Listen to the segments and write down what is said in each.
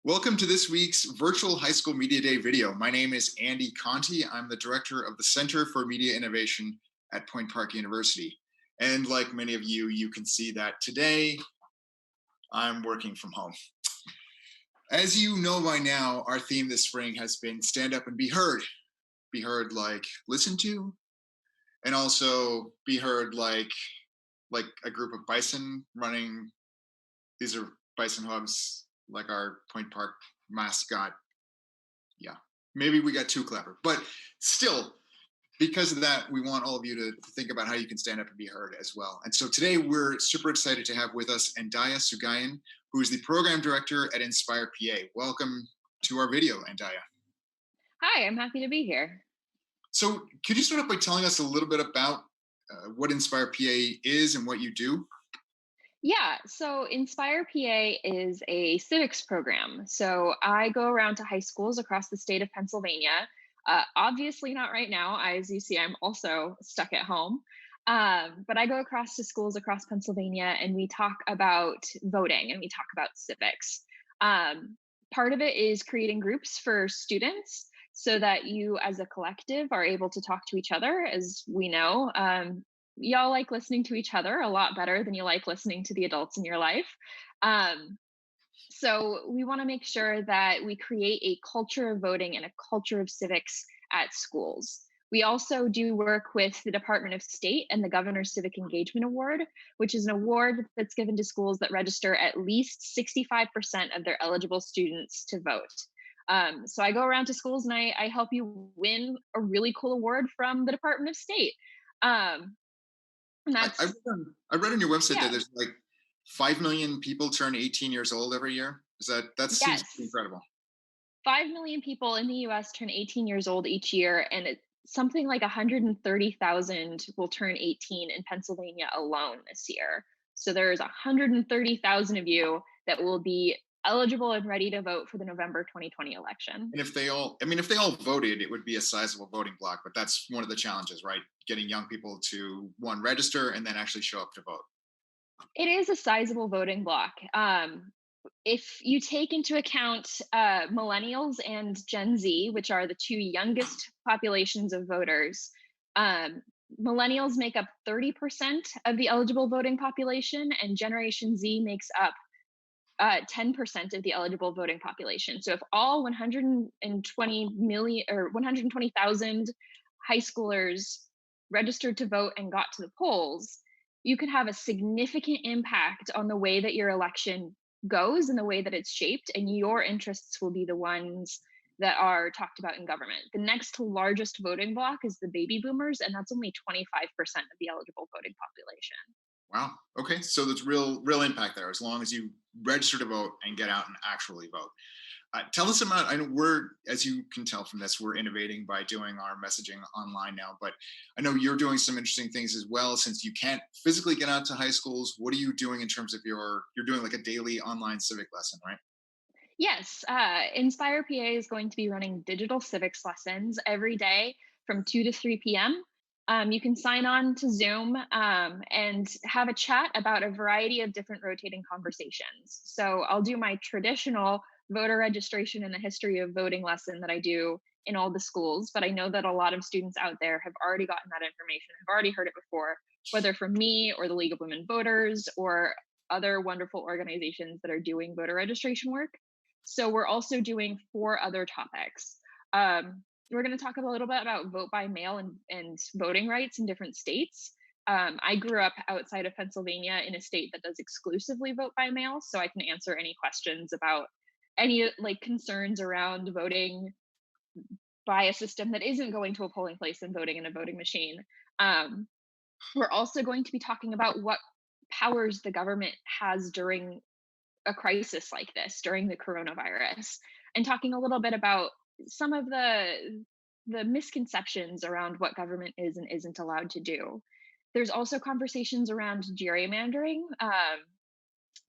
Welcome to this week's virtual high school media day video. My name is Andy Conti. I'm the director of the Center for Media Innovation at Point Park University. And like many of you, you can see that today I'm working from home. As you know by now, our theme this spring has been stand up and be heard. Be heard like listen to, and also be heard like a group of bison running. These are bison hubs, like our Point Park mascot. Yeah, maybe we got too clever, but still, because of that, we want all of you to think about how you can stand up and be heard as well. And so today we're super excited to have with us Andaya Sugayan, who is the program director at InspirePA. Welcome to our video, Andaya. Hi, I'm happy to be here. So could you start off by telling us a little bit about what InspirePA is and what you do? Yeah, so InspirePA is a civics program. So I go around to high schools across the state of Pennsylvania. Obviously, not right now. As you see, I'm also stuck at home. But I go across to schools across Pennsylvania and we talk about voting and we talk about civics. Part of it is creating groups for students so that you, as a collective, are able to talk to each other. As we know, y'all like listening to each other a lot better than you like listening to the adults in your life. Um, so we want to make sure that we create a culture of voting and a culture of civics at schools. We also do work with the Department of State and the Governor's Civic Engagement Award, which is an award that's given to schools that register at least 65% of their eligible students to vote. So I go around to schools and I help you win a really cool award from the Department of State. Um, and that's, I read on your website that yeah, there's like 5 million people turn 18 years old every year. That seems yes. incredible. 5 million people in the US turn 18 years old each year, and something like 130,000 will turn 18 in Pennsylvania alone this year. So there's 130,000 of you that will be eligible and ready to vote for the November 2020 election. And if they all voted, it would be a sizable voting block. But that's one of the challenges, right? Getting young people to one, register and then actually show up to vote. It is a sizable voting block. If you take into account millennials and Gen Z, which are the two youngest populations of voters, um, millennials make up 30% of the eligible voting population, and Generation Z makes up 10% of the eligible voting population. So if all 120 million or 120,000 high schoolers registered to vote and got to the polls, you could have a significant impact on the way that your election goes and the way that it's shaped, and your interests will be the ones that are talked about in government. The next largest voting bloc is the baby boomers, and that's only 25% of the eligible voting population. Wow. Okay. So there's real impact there as long as you register to vote and get out and actually vote. Tell us about. I know as you can tell from this, we're innovating by doing our messaging online now. But I know you're doing some interesting things as well. Since you can't physically get out to high schools, what are you doing in terms of you're doing like a daily online civic lesson, right? Yes, Inspire PA is going to be running digital civics lessons every day from 2 to 3 p.m. You can sign on to Zoom and have a chat about a variety of different rotating conversations. So I'll do my traditional voter registration and the history of voting lesson that I do in all the schools, but I know that a lot of students out there have already gotten that information, have already heard it before, whether from me or the League of Women Voters or other wonderful organizations that are doing voter registration work. So we're also doing 4 other topics. We're going to talk a little bit about vote by mail and voting rights in different states. I grew up outside of Pennsylvania in a state that does exclusively vote by mail, so I can answer any questions about any like concerns around voting by a system that isn't going to a polling place and voting in a voting machine. Um, we're also going to be talking about what powers the government has during a crisis like this during the coronavirus, and talking a little bit about some of the misconceptions around what government is and isn't allowed to do. There's also conversations around gerrymandering.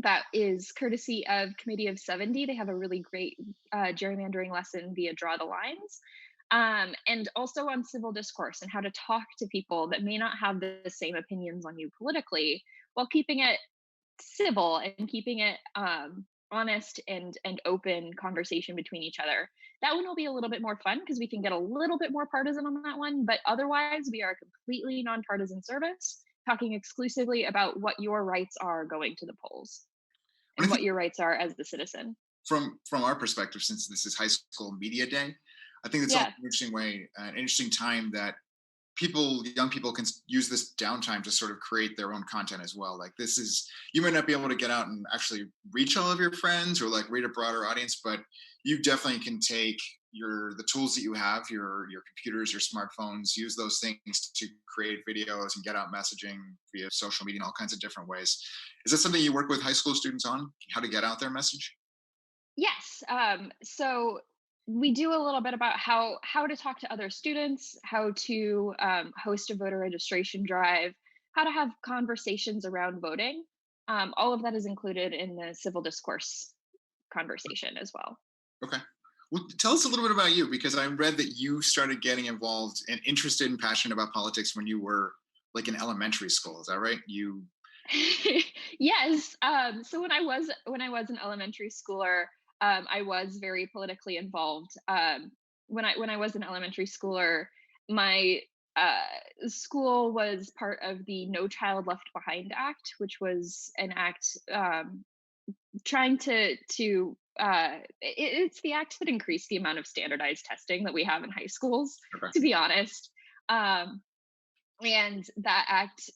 That is courtesy of Committee of 70. They have a really great gerrymandering lesson via Draw the Lines. And also on civil discourse and how to talk to people that may not have the same opinions on you politically while keeping it civil and keeping it honest and open conversation between each other. That one will be a little bit more fun because we can get a little bit more partisan on that one, but otherwise we are a completely nonpartisan service talking exclusively about what your rights are going to the polls When I and think what your rights are as the citizen. from our perspective, since this is High School Media Day, I think it's also Yeah. an interesting way, an interesting time that young people can use this downtime to sort of create their own content as well. Like this is, you might not be able to get out and actually reach all of your friends or like reach a broader audience, but you definitely can take the tools that you have, your computers, your smartphones, use those things to create videos and get out messaging via social media in all kinds of different ways. Is that something you work with high school students on, how to get out their message? Yes. So we do a little bit about how to talk to other students, how to host a voter registration drive, how to have conversations around voting. All of that is included in the civil discourse conversation as well. Okay. Well, tell us a little bit about you, because I read that you started getting involved and interested and passionate about politics when you were like in elementary school. Is that right? You Yes. So when I was an elementary schooler, I was very politically involved. When I was an elementary schooler, my school was part of the No Child Left Behind Act, which was an act trying it's the act that increased the amount of standardized testing that we have in high schools. okay? To be honest, um, and that act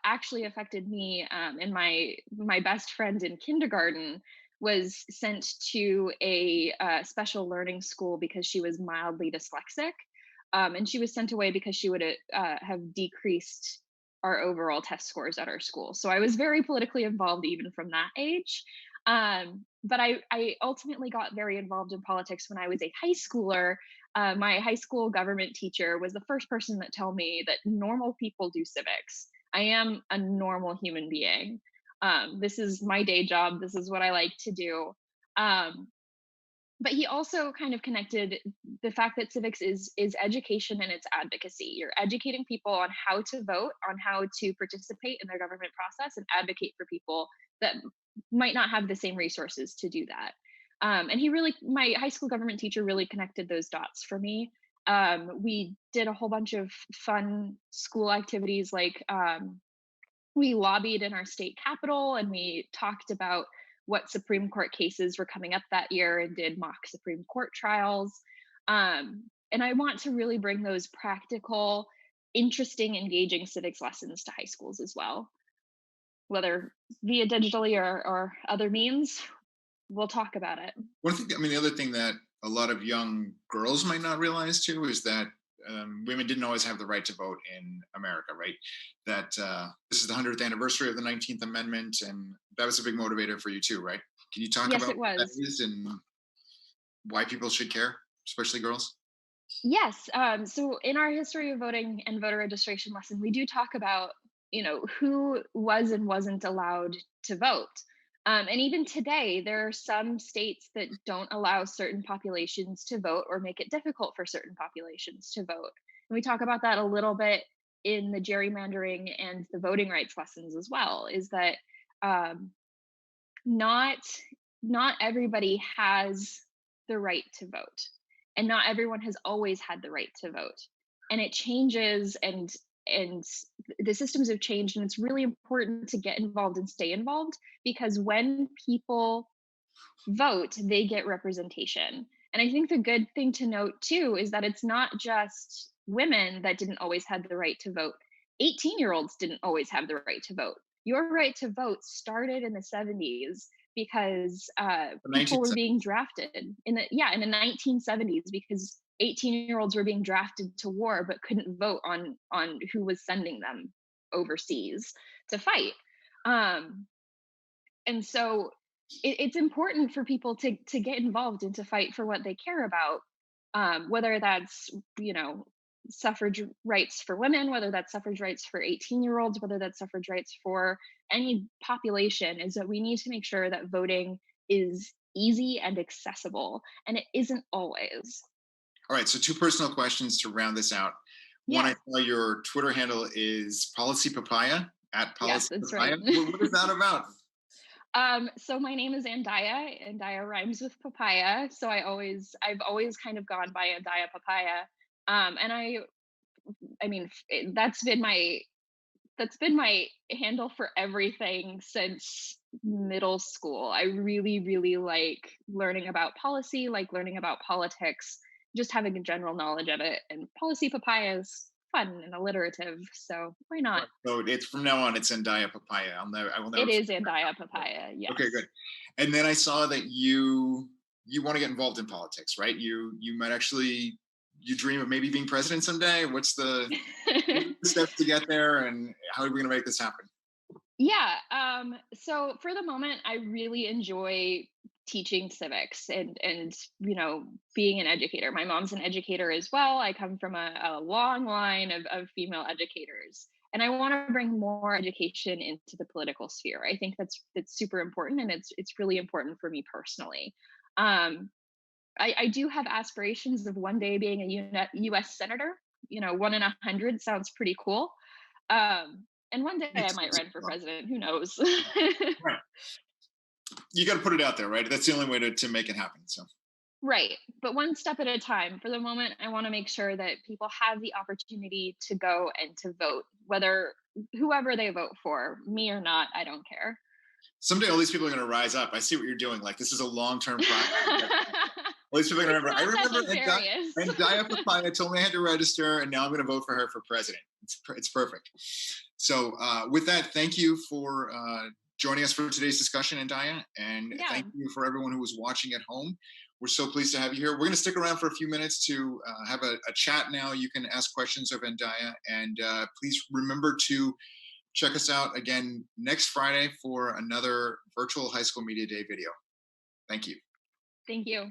actually affected me, and my best friend in kindergarten was sent to a special learning school because she was mildly dyslexic, and she was sent away because she would have decreased our overall test scores at our school. So I was very politically involved even from that age. But I ultimately got very involved in politics when I was a high schooler. My high school government teacher was the first person that told me that normal people do civics. I am a normal human being. This is my day job. This is what I like to do. Um, but he also kind of connected the fact that civics is education and it's advocacy. You're educating people on how to vote, on how to participate in their government process, and advocate for people that might not have the same resources to do that. And my high school government teacher really connected those dots for me. We did a whole bunch of fun school activities like we lobbied in our state capitol and we talked about what Supreme Court cases were coming up that year and did mock Supreme Court trials. And I want to really bring those practical, interesting, engaging civics lessons to high schools as well, whether via digitally or other means. We'll talk about it. One thing, I mean, the other thing that a lot of young girls might not realize too is that women didn't always have the right to vote in America, right? That this is the 100th anniversary of the 19th Amendment, and that was a big motivator for you too, right? Can you talk Yes, about it what that was. is and why people should care, especially girls? Yes. So in our history of voting and voter registration lesson, we do talk about, who was and wasn't allowed to vote. And even today, there are some states that don't allow certain populations to vote or make it difficult for certain populations to vote. And we talk about that a little bit in the gerrymandering and the voting rights lessons as well, is that um, not not everybody has the right to vote, and not everyone has always had the right to vote, and it changes, and the systems have changed, and it's really important to get involved and stay involved, because when people vote they get representation. And I think the good thing to note too is that it's not just women that didn't always have the right to vote. 18-year-olds didn't always have the right to vote. Your right to vote started in the 70s because The people were 19th. being drafted in the 1970s, because 18-year-olds were being drafted to war but couldn't vote on who was sending them overseas to fight. Um, and so it's important for people to get involved and to fight for what they care about, whether that's suffrage rights for women, whether that's suffrage rights for 18-year-olds, whether that's suffrage rights for any population. Is that we need to make sure that voting is easy and accessible, and it isn't always. All right, so two personal questions to round this out. One, I Yeah. saw your Twitter handle is Policy Papaya, at Yes, Policy that's right. Papaya. What is that about? So my name is Andaya. Andaya rhymes with papaya, so I've always kind of gone by Andaya Papaya. And I mean, that's been my handle for everything since middle school. I really, really like learning about policy, like learning about politics, just having a general knowledge of it. And policy papaya is fun and alliterative, so why not? So it's from now on, it's Andaya Papaya. I will never It is forget Andaya that. papaya, Okay, yes. good. And then I saw that you want to get involved in politics, right? You might actually you dream of maybe being president someday. What are the steps to get there, and how are we going to make this happen? Yeah. So for the moment, I really enjoy teaching civics and being an educator. My mom's an educator as well. I come from a long line of female educators, and I want to bring more education into the political sphere. I think that's super important, and it's really important for me personally. Um, I do have aspirations of one day being a U.S. senator. You know, 1 in 100 sounds pretty cool. And one day I might run for president. Who knows? Right. You got to put it out there, right? That's the only way to make it happen. So Right. But one step at a time. For the moment, I want to make sure that people have the opportunity to go and to vote, whether whoever they vote for, me or not, I don't care. someday all these people are going to rise up. I see what you're doing. Like this is a long term project. All these people are going to It's remember. I not that remember nefarious. and Dia Papaya told me I had to register, and now I'm going to vote for her for president. It's perfect. So with that, thank you for joining us for today's discussion, and Dia, and thank Yeah. you for everyone who was watching at home. We're so pleased to have you here. We're going to stick around for a few minutes to have a chat now. You can ask questions of Andaya, and please remember to check us out again next Friday for another virtual high school media day video. Thank you. Thank you.